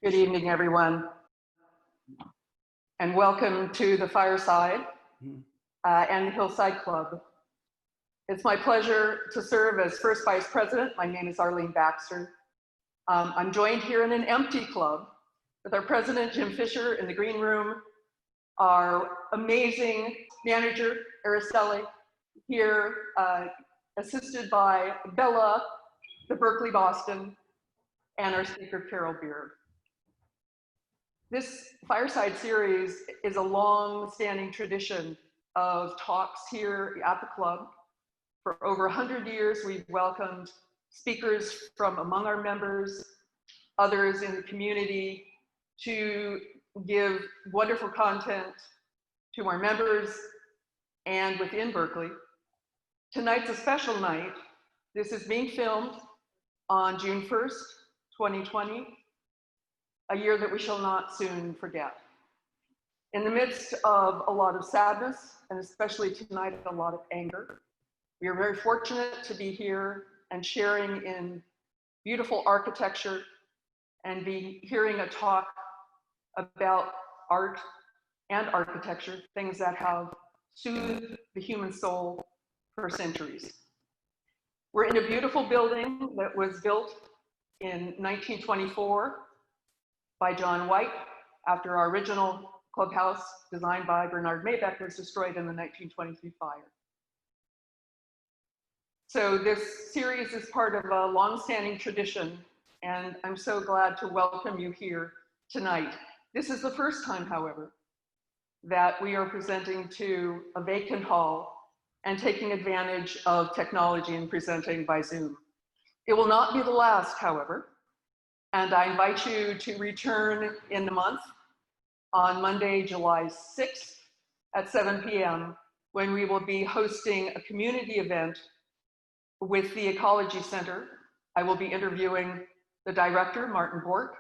Good evening, everyone, and welcome to the Fireside and the Hillside Club. It's my pleasure to serve as first vice president. My name is Arlene Baxter. I'm joined here in an empty club with our president, Jim Fisher, in the green room, our amazing manager, Araceli, here, assisted by Bella, the Berkeley Boston, and our speaker, Carol Bier. This Fireside series is a long-standing tradition of talks here at the club. For over 100 years, we've welcomed speakers from among our members, others in the community, to give wonderful content to our members and within Berkeley. Tonight's a special night. This is being filmed on June 1st, 2020. A year that we shall not soon forget. In the midst of a lot of sadness, and especially tonight, a lot of anger, we are very fortunate to be here and sharing in beautiful architecture and be hearing a talk about art and architecture, things that have soothed the human soul for centuries. We're in a beautiful building that was built in 1924 by John White, after our original clubhouse designed by Bernard Maybeck was destroyed in the 1923 fire. So this series is part of a long-standing tradition, and I'm so glad to welcome you here tonight. This is the first time, however, that we are presenting to a vacant hall and taking advantage of technology and presenting by Zoom. It will not be the last, however. And I invite you to return in the month on Monday, July 6th at 7 p.m. when we will be hosting a community event with the Ecology Center. I will be interviewing the director, Martin Bork,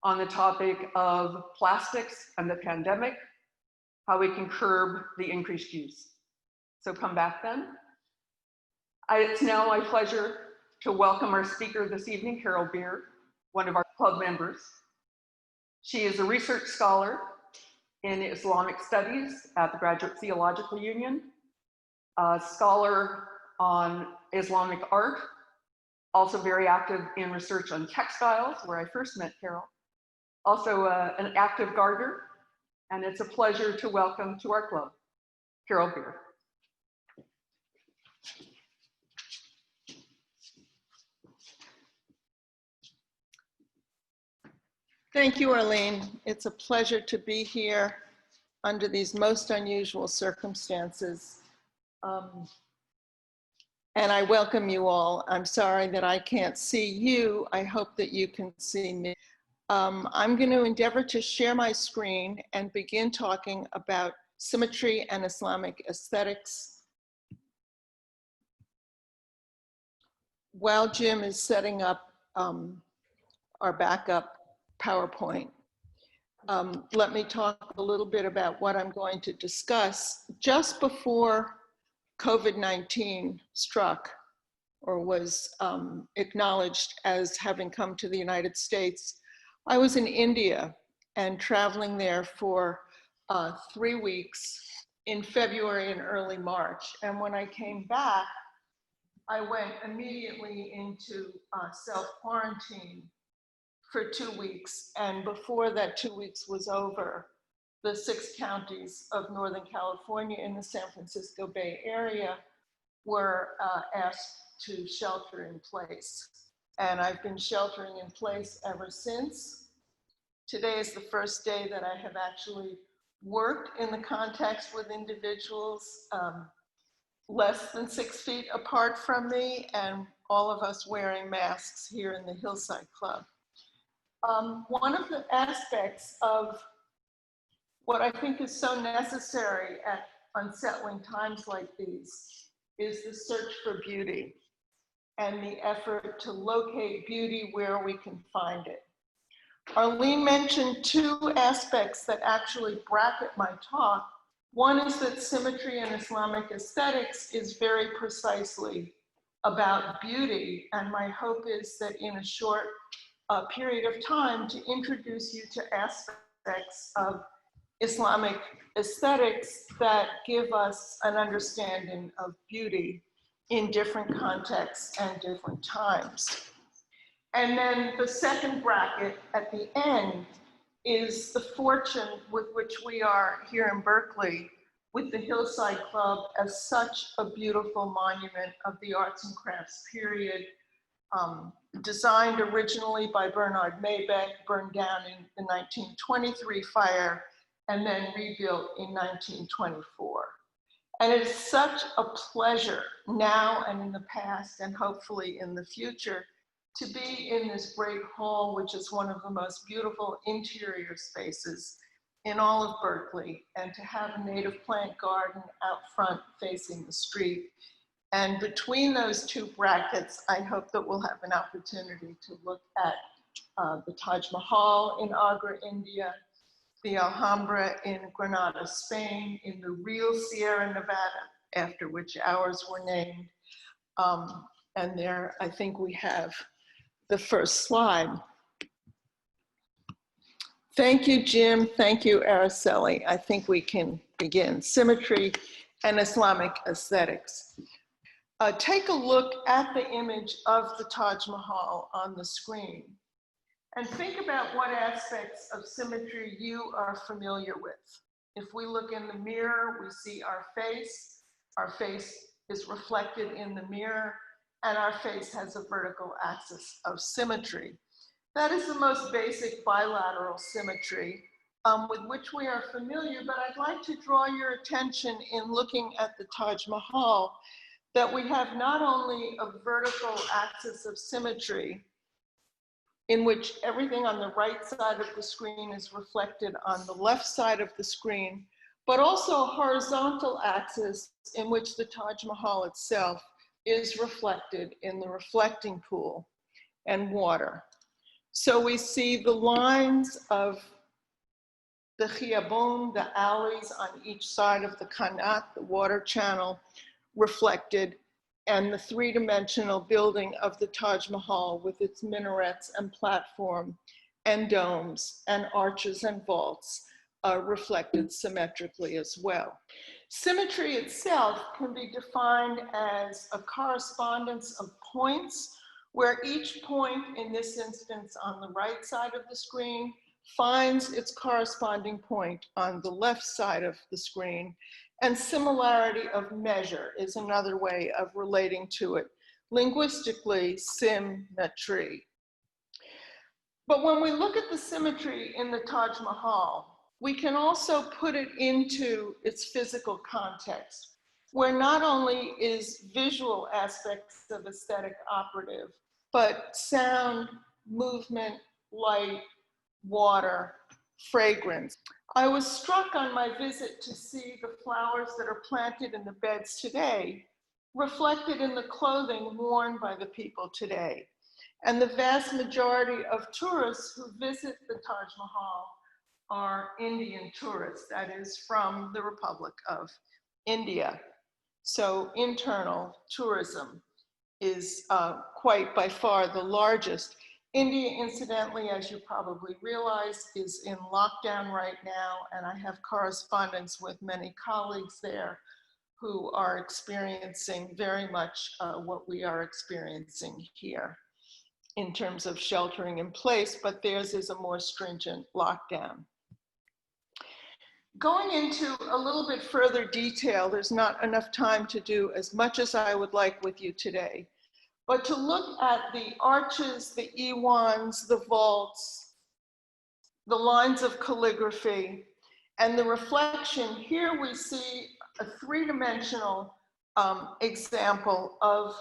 on the topic of plastics and the pandemic, how we can curb the increased use. So come back then. It's now my pleasure to welcome our speaker this evening, Carol Bier, one of our club members. She is a research scholar in Islamic Studies at the Graduate Theological Union, a scholar on Islamic art, also very active in research on textiles, where I first met Carol, also an active gardener, and it's a pleasure to welcome to our club, Carol Bier. Thank you, Arlene. It's a pleasure to be here under these most unusual circumstances. And I welcome you all. I'm sorry that I can't see you. I hope that you can see me. I'm going to endeavor to share my screen and begin talking about symmetry and Islamic aesthetics. While Jim is setting up our backup PowerPoint. Let me talk a little bit about what I'm going to discuss. Just before COVID-19 struck or was acknowledged as having come to the United States, I was in India and traveling there for 3 weeks in February and early March. And when I came back, I went immediately into self-quarantine for 2 weeks, and before that 2 weeks was over, the 6 counties of Northern California in the San Francisco Bay Area were asked to shelter in place. And I've been sheltering in place ever since. Today is the first day that I have actually worked in the context with individuals less than 6 feet apart from me, and all of us wearing masks here in the Hillside Club. One of the aspects of what I think is so necessary at unsettling times like these is the search for beauty and the effort to locate beauty where we can find it. Arlene mentioned 2 aspects that actually bracket my talk. One is that symmetry and Islamic aesthetics is very precisely about beauty, and my hope is that in a short period of time to introduce you to aspects of Islamic aesthetics that give us an understanding of beauty in different contexts and different times. And then the second bracket at the end is the fortune with which we are here in Berkeley with the Hillside Club as such a beautiful monument of the arts and crafts period, designed originally by Bernard Maybeck, burned down in the 1923 fire, and then rebuilt in 1924. And it is such a pleasure now and in the past, and hopefully in the future, to be in this great hall, which is one of the most beautiful interior spaces in all of Berkeley, and to have a native plant garden out front facing the street. And between those two brackets, I hope that we'll have an opportunity to look at the Taj Mahal in Agra, India, the Alhambra in Granada, Spain, in the real Sierra Nevada, after which ours were named. And there, I think we have the first slide. Thank you, Jim. Thank you, Araceli. I think we can begin. Symmetry and Islamic aesthetics. Take a look at the image of the Taj Mahal on the screen and think about what aspects of symmetry you are familiar with. If we look in the mirror, we see our face. Our face is reflected in the mirror, and our face has a vertical axis of symmetry. That is the most basic bilateral symmetry with which we are familiar, but I'd like to draw your attention in looking at the Taj Mahal that we have not only a vertical axis of symmetry in which everything on the right side of the screen is reflected on the left side of the screen, but also a horizontal axis in which the Taj Mahal itself is reflected in the reflecting pool and water. So we see the lines of the khiyabun, the alleys on each side of the qanat, the water channel, reflected, and the three-dimensional building of the Taj Mahal with its minarets and platform and domes and arches and vaults reflected symmetrically as well. Symmetry itself can be defined as a correspondence of points where each point, in this instance on the right side of the screen, finds its corresponding point on the left side of the screen. And similarity of measure is another way of relating to it. Linguistically, symmetry. But when we look at the symmetry in the Taj Mahal, we can also put it into its physical context, where not only is visual aspects of aesthetic operative, but sound, movement, light, water, fragrance. I was struck on my visit to see the flowers that are planted in the beds today reflected in the clothing worn by the people today. And the vast majority of tourists who visit the Taj Mahal are Indian tourists, that is from the Republic of India. So internal tourism is quite by far the largest. India, incidentally, as you probably realize, is in lockdown right now, and I have correspondence with many colleagues there who are experiencing very much what we are experiencing here in terms of sheltering in place, but theirs is a more stringent lockdown. Going into a little bit further detail, there's not enough time to do as much as I would like with you today. But to look at the arches, the iwans, the vaults, the lines of calligraphy, and the reflection, here we see a three-dimensional example of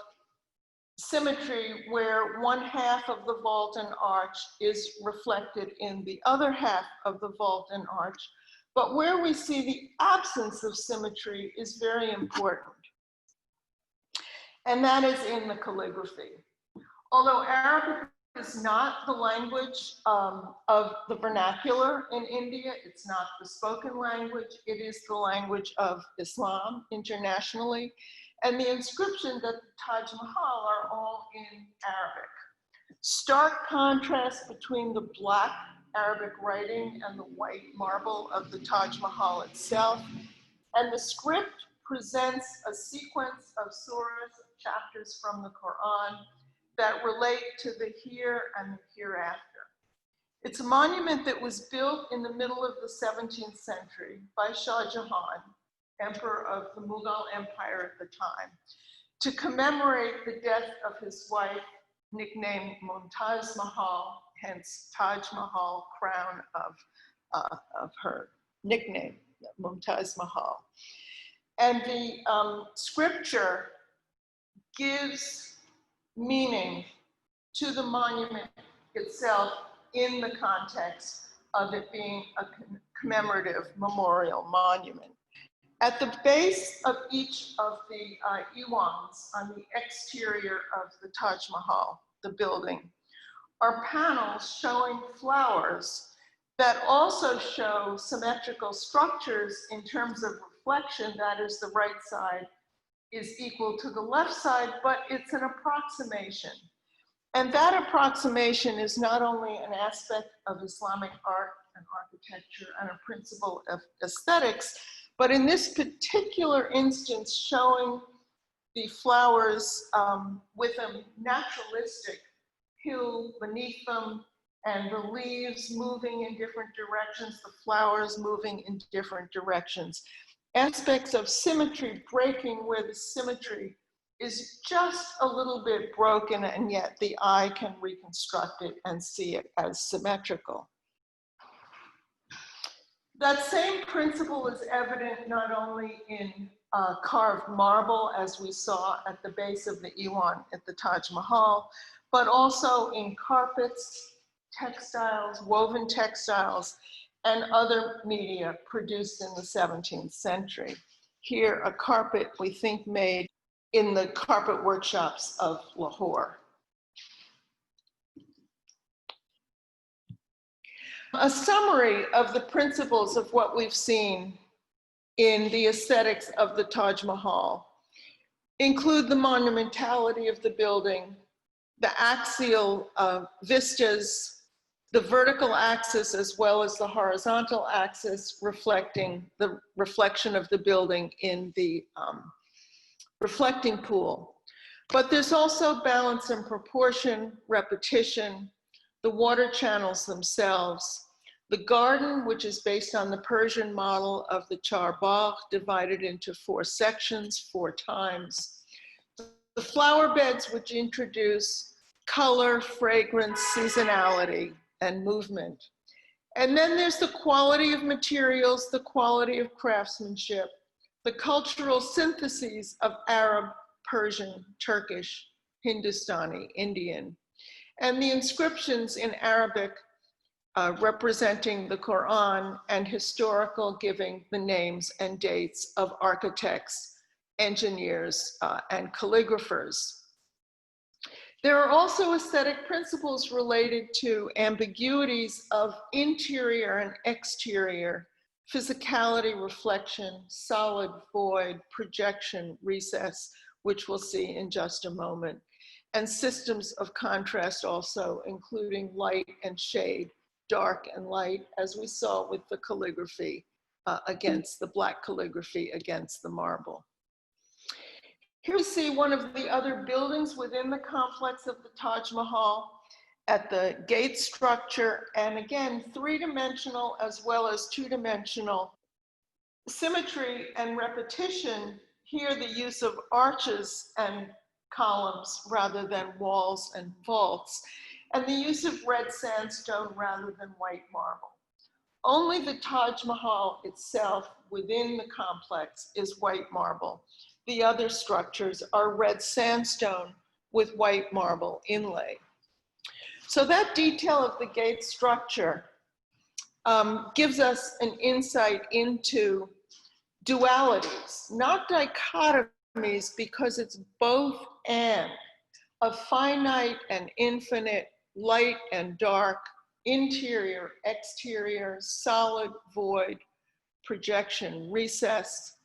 symmetry where one half of the vault and arch is reflected in the other half of the vault and arch. But where we see the absence of symmetry is very important. And that is in the calligraphy. Although Arabic is not the language of the vernacular in India, it's not the spoken language, it is the language of Islam internationally. And the inscriptions at the Taj Mahal are all in Arabic. Stark contrast between the black Arabic writing and the white marble of the Taj Mahal itself. And the script presents a sequence of surahs, chapters from the Quran, that relate to the here and the hereafter. It's a monument that was built in the middle of the 17th century by Shah Jahan, emperor of the Mughal Empire at the time, to commemorate the death of his wife, nicknamed Mumtaz Mahal, hence Taj Mahal, crown of her nickname, Mumtaz Mahal. And the scripture gives meaning to the monument itself in the context of it being a commemorative memorial monument. At the base of each of the iwans on the exterior of the Taj Mahal, the building, are panels showing flowers that also show symmetrical structures in terms of reflection. That is, the right side is equal to the left side, but it's an approximation. And that approximation is not only an aspect of Islamic art and architecture and a principle of aesthetics, but in this particular instance, showing the flowers with a naturalistic hill beneath them and the leaves moving in different directions, the flowers moving in different directions. Aspects of symmetry breaking where the symmetry is just a little bit broken, and yet the eye can reconstruct it and see it as symmetrical. That same principle is evident not only in carved marble, as we saw at the base of the Iwan at the Taj Mahal, but also in carpets, textiles, woven textiles, and other media produced in the 17th century. Here, a carpet we think made in the carpet workshops of Lahore. A summary of the principles of what we've seen in the aesthetics of the Taj Mahal include the monumentality of the building, the axial vistas, the vertical axis as well as the horizontal axis, reflecting the reflection of the building in the reflecting pool. But there's also balance and proportion, repetition, the water channels themselves, the garden, which is based on the Persian model of the Char Bagh, divided into 4 sections, 4 times. The flower beds, which introduce color, fragrance, seasonality, and movement. And then there's the quality of materials, the quality of craftsmanship, the cultural syntheses of Arab, Persian, Turkish, Hindustani, Indian, and the inscriptions in Arabic representing the Quran, and historical, giving the names and dates of architects, engineers, and calligraphers. There are also aesthetic principles related to ambiguities of interior and exterior, physicality, reflection, solid, void, projection, recess, which we'll see in just a moment, and systems of contrast also, including light and shade, dark and light, as we saw with the calligraphy against the black calligraphy against the marble. Here we see one of the other buildings within the complex of the Taj Mahal at the gate structure, and again, 3-dimensional as well as 2-dimensional symmetry and repetition. Here, the use of arches and columns rather than walls and vaults, and the use of red sandstone rather than white marble. Only the Taj Mahal itself within the complex is white marble. The other structures are red sandstone with white marble inlay. So that detail of the gate structure gives us an insight into dualities, not dichotomies, because it's both and, of finite and infinite, light and dark, interior, exterior, solid, void, projection, recess,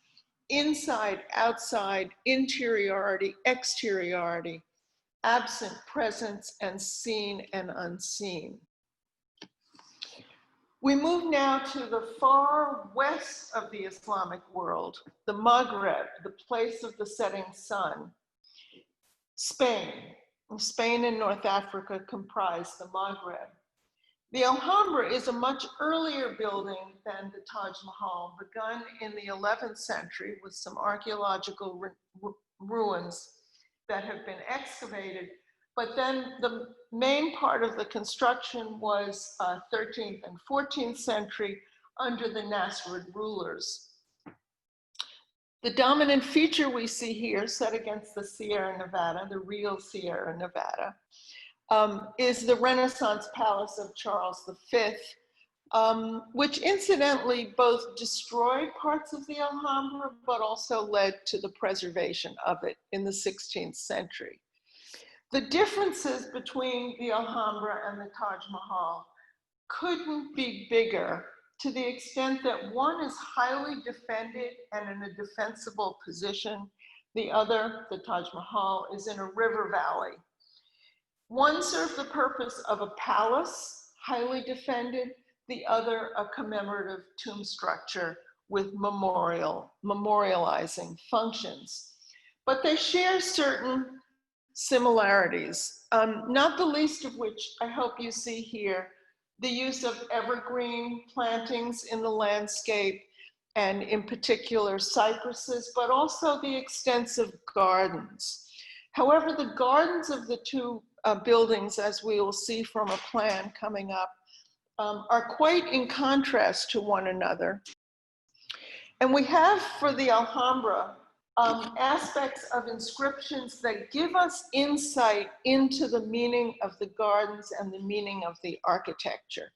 inside, outside, interiority, exteriority, absent presence and seen and unseen. We move now to the far west of the Islamic world, the Maghreb, the place of the setting sun. Spain. Spain and North Africa comprise the Maghreb. The Alhambra is a much earlier building than the Taj Mahal, begun in the 11th century with some archaeological ruins that have been excavated. But then the main part of the construction was 13th and 14th century under the Nasrid rulers. The dominant feature we see here, set against the Sierra Nevada, the real Sierra Nevada, is the Renaissance Palace of Charles V, which incidentally both destroyed parts of the Alhambra, but also led to the preservation of it in the 16th century. The differences between the Alhambra and the Taj Mahal couldn't be bigger, to the extent that one is highly defended and in a defensible position. The other, the Taj Mahal, is in a river valley. One served the purpose of a palace, highly defended, the other a commemorative tomb structure with memorializing functions. But they share certain similarities, not the least of which I hope you see here, the use of evergreen plantings in the landscape, and in particular cypresses, but also the extensive gardens. However, the gardens of the two buildings, as we will see from a plan coming up, are quite in contrast to one another. And we have for the Alhambra aspects of inscriptions that give us insight into the meaning of the gardens and the meaning of the architecture.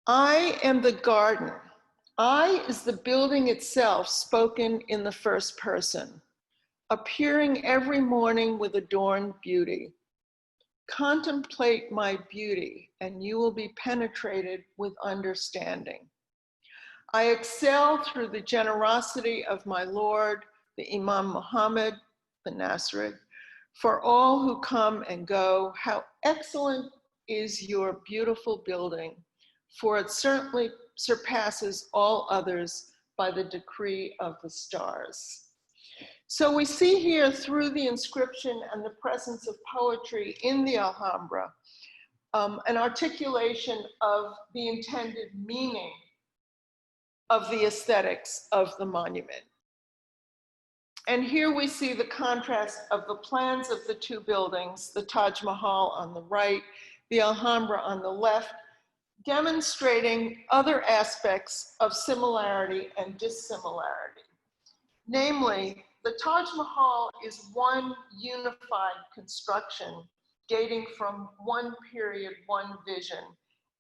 I am the garden. I is the building itself, spoken in the first person, appearing every morning with adorned beauty. Contemplate my beauty, and you will be penetrated with understanding. I excel through the generosity of my Lord, the Imam Muhammad, the Nasrid. For all who come and go, how excellent is your beautiful building, for it certainly surpasses all others by the decree of the stars. So we see here through the inscription and the presence of poetry in the Alhambra, an articulation of the intended meaning of the aesthetics of the monument. And here we see the contrast of the plans of the two buildings, the Taj Mahal on the right, the Alhambra on the left, demonstrating other aspects of similarity and dissimilarity. Namely, the Taj Mahal is one unified construction dating from one period, one vision,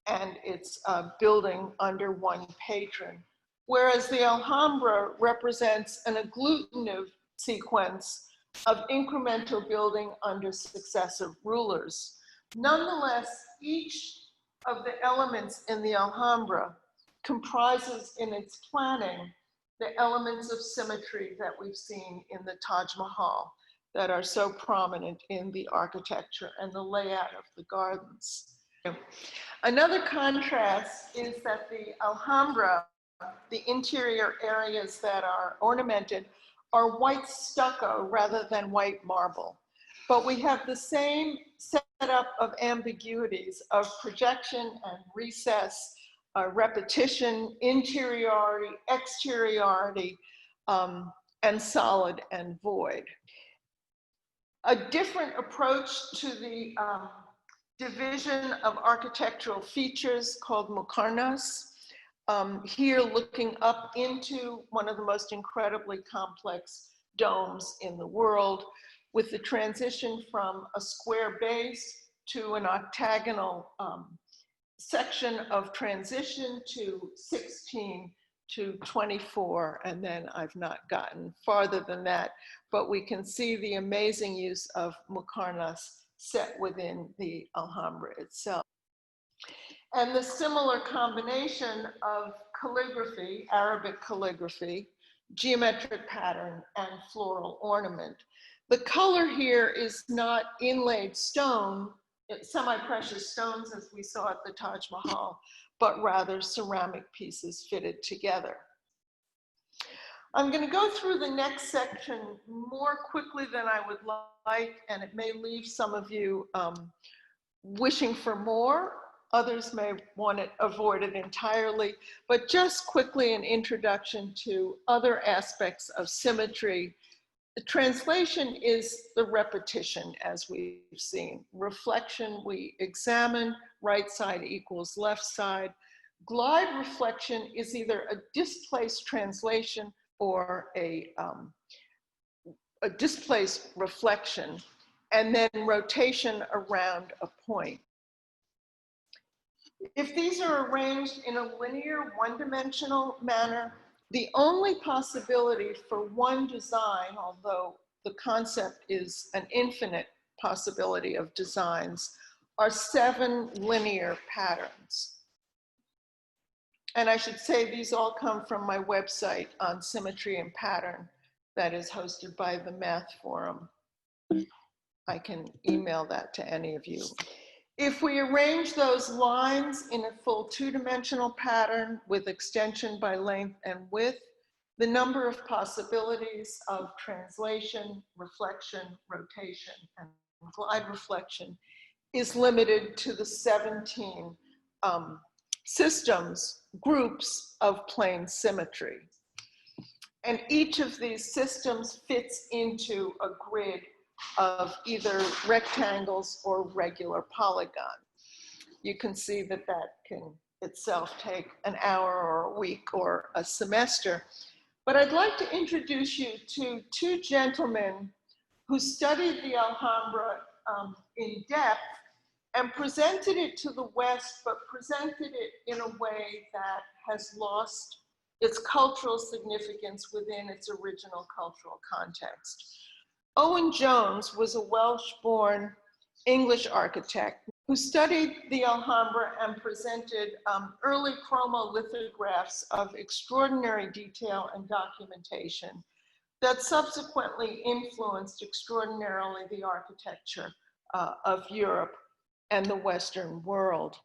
and it's building under one patron. Whereas the Alhambra represents an agglutinative sequence of incremental building under successive rulers. Nonetheless, each of the elements in the Alhambra comprises in its planning the elements of symmetry that we've seen in the Taj Mahal that are so prominent in the architecture and the layout of the gardens. Another contrast is that the Alhambra, the interior areas that are ornamented, are white stucco rather than white marble. But we have the same setup of ambiguities of projection and recess, repetition, interiority, exteriority, and solid and void. A different approach to the division of architectural features called muqarnas. Here looking up into one of the most incredibly complex domes in the world, with the transition from a square base to an octagonal section of transition to 16 to 24, and then I've not gotten farther than that, but we can see the amazing use of muqarnas set within the Alhambra itself. And the similar combination of calligraphy, Arabic calligraphy, geometric pattern, and floral ornament. The color here is not inlaid stone, semi-precious stones as we saw at the Taj Mahal, but rather ceramic pieces fitted together. I'm going to go through the next section more quickly than I would like, and it may leave some of you wishing for more. Others may want to avoid it entirely, but just quickly an introduction to other aspects of symmetry. The translation is the repetition, as we've seen. Reflection, we examine, right side equals left side. Glide reflection is either a displaced translation or a displaced reflection, and then rotation around a point. If these are arranged in a linear, one-dimensional manner, the only possibility for one design, although the concept is an infinite possibility of designs, are 7 linear patterns. And I should say these all come from my website on symmetry and pattern that is hosted by the Math Forum. I can email that to any of you. If we arrange those lines in a full 2-dimensional pattern with extension by length and width, the number of possibilities of translation, reflection, rotation, and glide reflection is limited to the 17 systems, groups of plane symmetry. And each of these systems fits into a grid of either rectangles or regular polygon. You can see that that can itself take an hour or a week or a semester. But I'd like to introduce you to 2 gentlemen who studied the Alhambra in depth and presented it to the West, but presented it in a way that has lost its cultural significance within its original cultural context. Owen Jones was a Welsh-born English architect who studied the Alhambra and presented early chromolithographs of extraordinary detail and documentation that subsequently influenced extraordinarily the architecture of Europe and the Western world.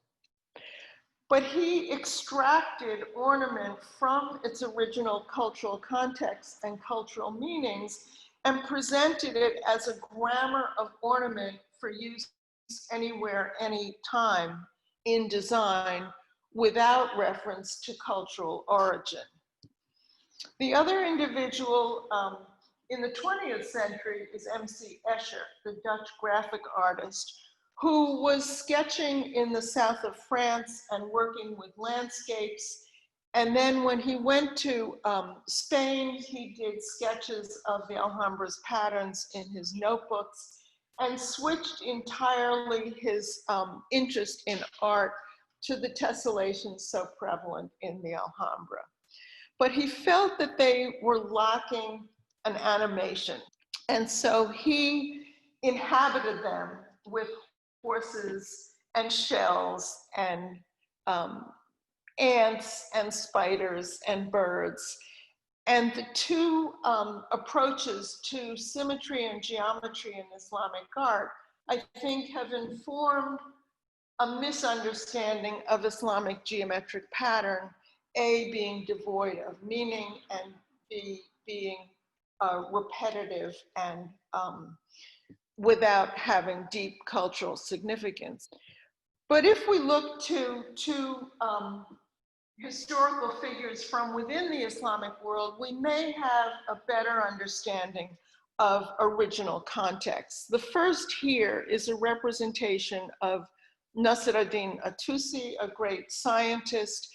But he extracted ornament from its original cultural context and cultural meanings and presented it as a grammar of ornament for use anywhere, anytime in design without reference to cultural origin. The other individual in the 20th century is M.C. Escher, the Dutch graphic artist, who was sketching in the south of France and working with landscapes. And then when he went to Spain, he did sketches of the Alhambra's patterns in his notebooks and switched entirely his interest in art to the tessellations so prevalent in the Alhambra. But he felt that they were lacking an animation. And so he inhabited them with horses and shells and ants and spiders and birds. And the 2 approaches to symmetry and geometry in Islamic art, I think, have informed a misunderstanding of Islamic geometric pattern, A, being devoid of meaning, and B, being repetitive and without having deep cultural significance. But if we look to 2 historical figures from within the Islamic world, we may have a better understanding of original context. The first here is a representation of Nasruddin Attusi, a great scientist,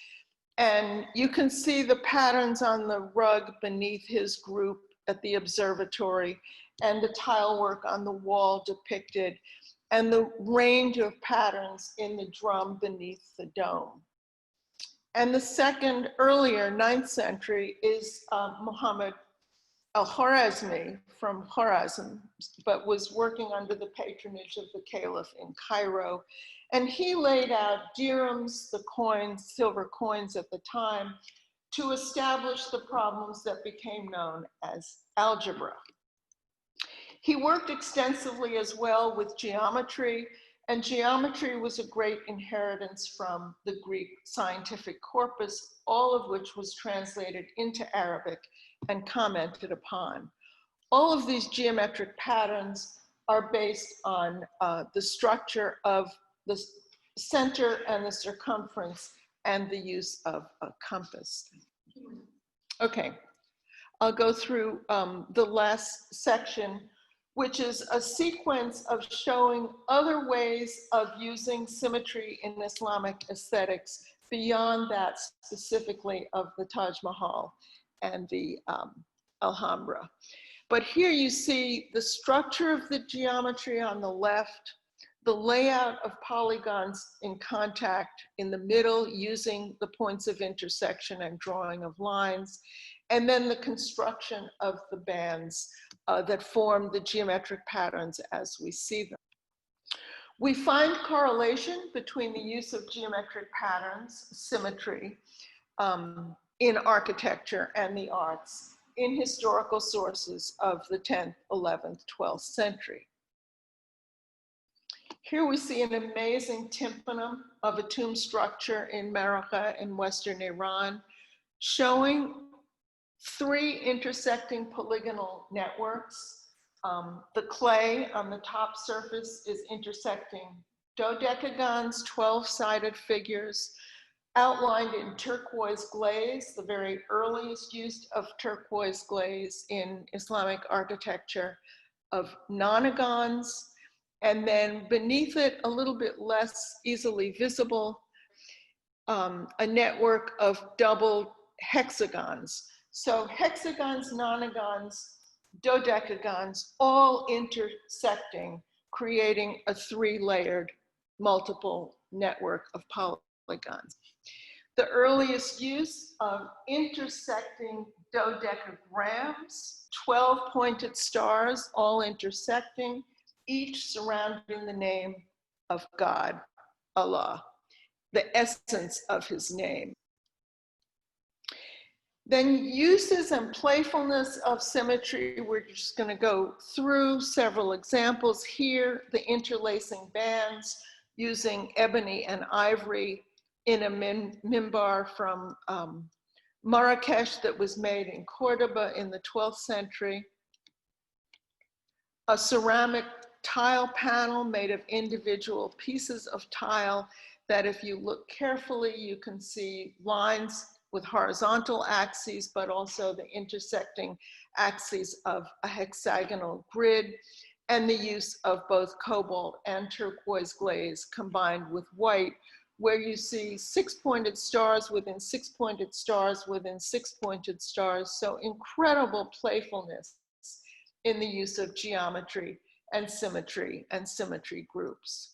and you can see the patterns on the rug beneath his group at the observatory, and the tile work on the wall depicted, and the range of patterns in the drum beneath the dome. And the second, earlier, 9th century, is Muhammad al-Khwarizmi from Khwarazm, but was working under the patronage of the Caliph in Cairo. And he laid out dirhams, the coins, silver coins at the time, to establish the problems that became known as algebra. He worked extensively as well with geometry, and geometry was a great inheritance from the Greek scientific corpus, all of which was translated into Arabic and commented upon. All of these geometric patterns are based on the structure of the center and the circumference and the use of a compass. Okay, I'll go through the last section, which is a sequence of showing other ways of using symmetry in Islamic aesthetics beyond that specifically of the Taj Mahal and the Alhambra. But here you see the structure of the geometry on the left, the layout of polygons in contact in the middle using the points of intersection and drawing of lines, and then the construction of the bands that form the geometric patterns as we see them. We find correlation between the use of geometric patterns, symmetry, in architecture and the arts in historical sources of the 10th, 11th, 12th century. Here we see an amazing tympanum of a tomb structure in Maragha in Western Iran, showing 3 intersecting polygonal networks. The clay on the top surface is intersecting dodecagons, 12-sided figures, outlined in turquoise glaze, the very earliest use of turquoise glaze in Islamic architecture, of nonagons, and then beneath it, a little bit less easily visible, a network of double hexagons. So hexagons, nonagons, dodecagons, all intersecting, creating a 3-layered multiple network of polygons. The earliest use of intersecting dodecagrams, 12 pointed stars, all intersecting, each surrounding the name of God, Allah, the essence of his name. Then uses and playfulness of symmetry, we're just going to go through several examples here, the interlacing bands using ebony and ivory in a mimbar from Marrakesh that was made in Cordoba in the 12th century. A ceramic tile panel made of individual pieces of tile that if you look carefully, you can see lines with horizontal axes, but also the intersecting axes of a hexagonal grid, and the use of both cobalt and turquoise glaze combined with white, where you see 6 pointed stars within 6 pointed stars within 6 pointed stars. So incredible playfulness in the use of geometry and symmetry groups.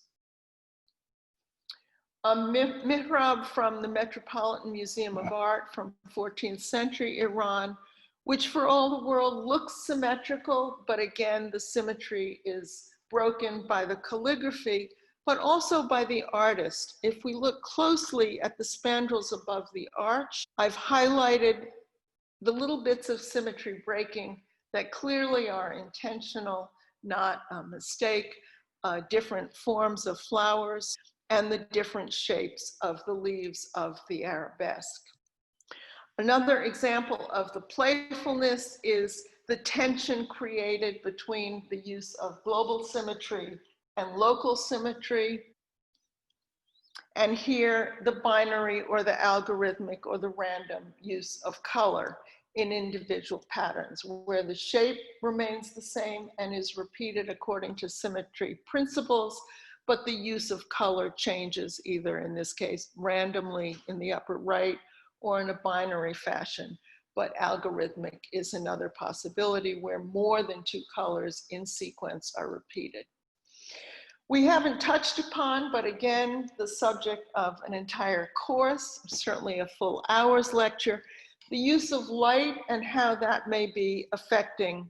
A mihrab from the Metropolitan Museum of Art from 14th century Iran, which for all the world looks symmetrical, but again, the symmetry is broken by the calligraphy, but also by the artist. If we look closely at the spandrels above the arch, I've highlighted the little bits of symmetry breaking that clearly are intentional, not a mistake, different forms of flowers, and the different shapes of the leaves of the arabesque. Another example of the playfulness is the tension created between the use of global symmetry and local symmetry. And here, the binary or the algorithmic or the random use of color in individual patterns, where the shape remains the same and is repeated according to symmetry principles, but the use of color changes, either in this case randomly in the upper right or in a binary fashion. But algorithmic is another possibility where more than 2 colors in sequence are repeated. We haven't touched upon, but again, the subject of an entire course, certainly a full hour's lecture, the use of light and how that may be affecting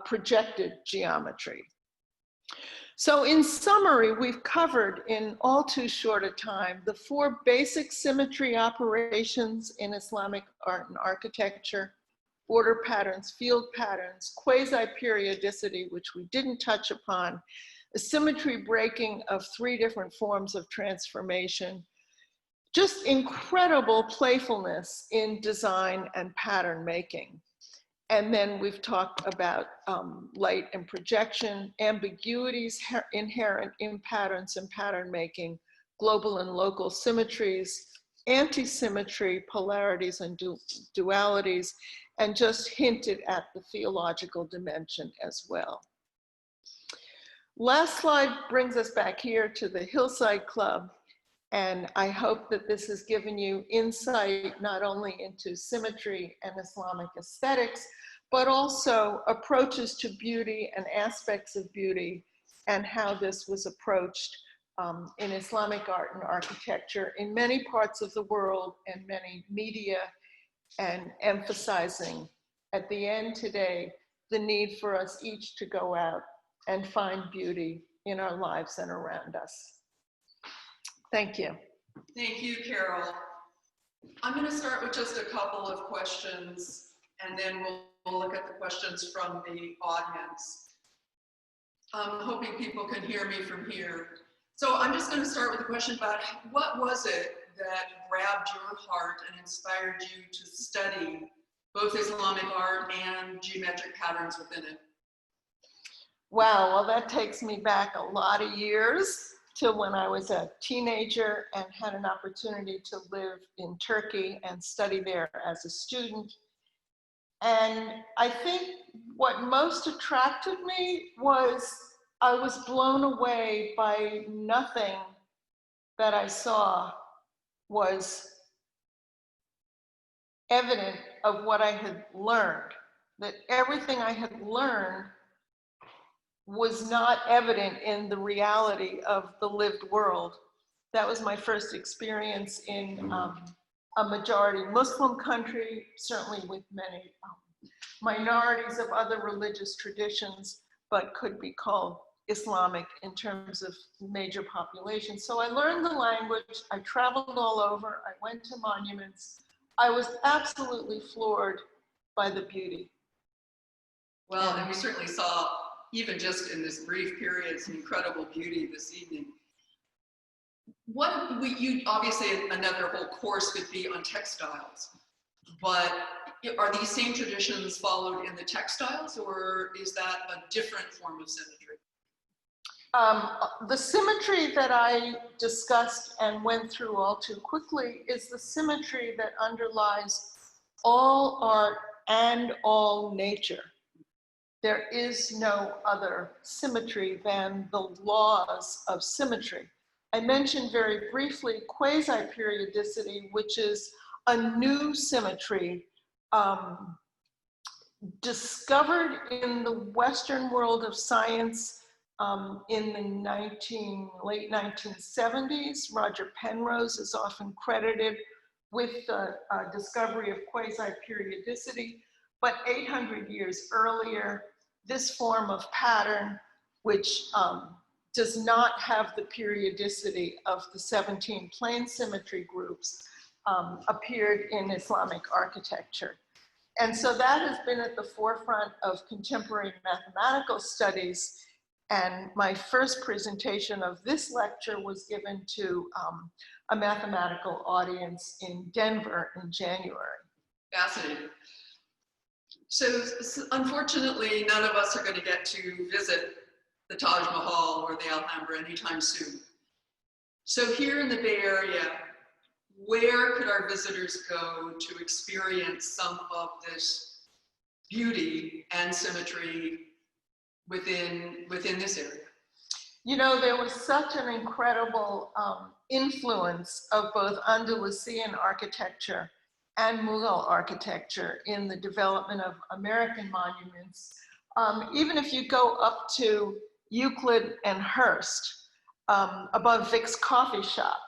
projected geometry. So in summary, we've covered in all too short a time the 4 basic symmetry operations in Islamic art and architecture, order patterns, field patterns, quasi-periodicity, which we didn't touch upon, a symmetry breaking of 3 different forms of transformation, just incredible playfulness in design and pattern making. And then we've talked about light and projection, ambiguities inherent in patterns and pattern making, global and local symmetries, anti-symmetry, polarities and dualities, and just hinted at the theological dimension as well. Last slide brings us back here to the Hillside Club. And I hope that this has given you insight not only into symmetry and Islamic aesthetics, but also approaches to beauty and aspects of beauty and how this was approached in Islamic art and architecture in many parts of the world and many media, and emphasizing at the end today the need for us each to go out and find beauty in our lives and around us. Thank you. Thank you, Carol. I'm going to start with just a couple of questions, and then we'll look at the questions from the audience. I'm hoping people can hear me from here. So I'm just going to start with a question about what was it that grabbed your heart and inspired you to study both Islamic art and geometric patterns within it? Wow, well, that takes me back a lot of years to when I was a teenager and had an opportunity to live in Turkey and study there as a student. And I think what most attracted me was I was blown away by nothing that I saw was evident of what I had learned, that everything I had learned was not evident in the reality of the lived world. That was my first experience in a majority Muslim country, certainly with many minorities of other religious traditions, but could be called Islamic in terms of major population. So I learned the language, I traveled all over, I went to monuments. I was absolutely floored by the beauty. Well, and we certainly saw, even just in this brief period, some incredible beauty this evening. You obviously, another whole course would be on textiles, but are these same traditions followed in the textiles, or is that a different form of symmetry? The symmetry that I discussed and went through all too quickly is the symmetry that underlies all art and all nature. There is no other symmetry than the laws of symmetry. I mentioned very briefly quasi-periodicity, which is a new symmetry discovered in the Western world of science in the late 1970s. Roger Penrose is often credited with the discovery of quasi-periodicity, but 800 years earlier, this form of pattern, which does not have the periodicity of the 17 plane symmetry groups, appeared in Islamic architecture. And so that has been at the forefront of contemporary mathematical studies. And my first presentation of this lecture was given to a mathematical audience in Denver in January. Fascinating. So unfortunately, none of us are going to get to visit the Taj Mahal or the Alhambra anytime soon. So here in the Bay Area, where could our visitors go to experience some of this beauty and symmetry within this area? You know, there was such an incredible influence of both Andalusian architecture and Mughal architecture in the development of American monuments. Even if you go up to Euclid and Hearst, above Vic's coffee shop,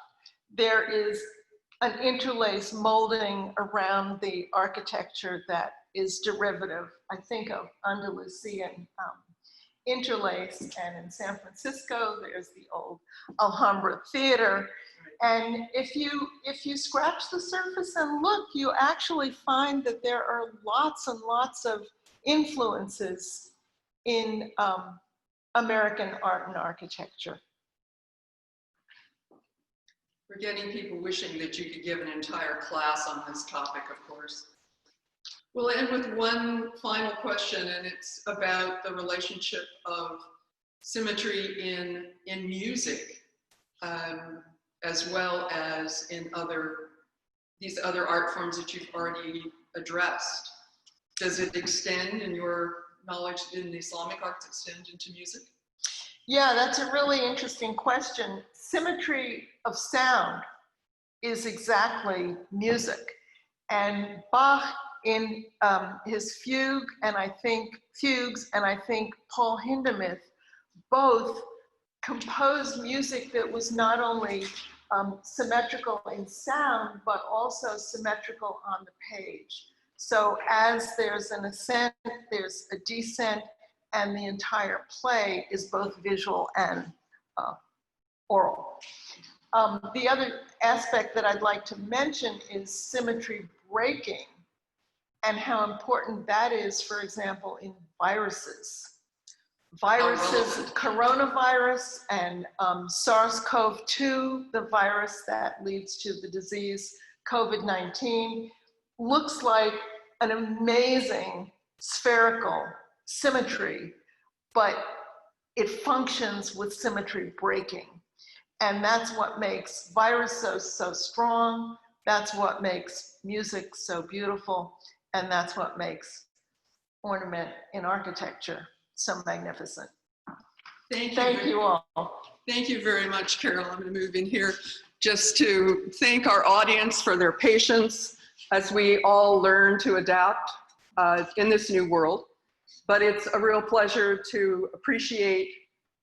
there is an interlace molding around the architecture that is derivative, I think, of Andalusian interlace. And in San Francisco, there's the old Alhambra Theater. And if you scratch the surface and look, you actually find that there are lots and lots of influences in American art and architecture. We're getting people wishing that you could give an entire class on this topic, of course. We'll end with one final question, and it's about the relationship of symmetry in music, as well as in these other art forms that you've already addressed. Does it extend, in your knowledge, in the Islamic arts, extend into music? Yeah, that's a really interesting question. Symmetry of sound is exactly music. And Bach, in his fugues, and I think Paul Hindemith, both composed music that was not only symmetrical in sound, but also symmetrical on the page. So as there's an ascent, there's a descent, and the entire play is both visual and oral. The other aspect that I'd like to mention is symmetry breaking and how important that is, for example, in viruses. Viruses, coronavirus and SARS-CoV-2, the virus that leads to the disease COVID-19, looks like an amazing spherical symmetry, but it functions with symmetry breaking. And that's what makes viruses so strong. That's what makes music so beautiful. And that's what makes ornament in architecture so magnificent. Thank you all. Thank you very much, Carol. I'm going to move in here just to thank our audience for their patience as we all learn to adapt in this new world. But it's a real pleasure to appreciate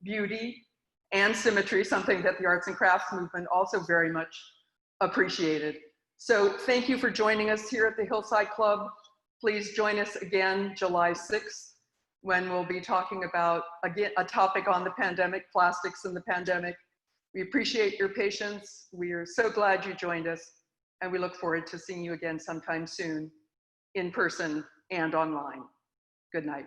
beauty and symmetry, something that the arts and crafts movement also very much appreciated. So thank you for joining us here at the Hillside Club. Please join us again July 6th, when we'll be talking about, again, a topic on the pandemic, plastics and the pandemic. We appreciate your patience. We are so glad you joined us, and we look forward to seeing you again sometime soon, in person and online. Good night.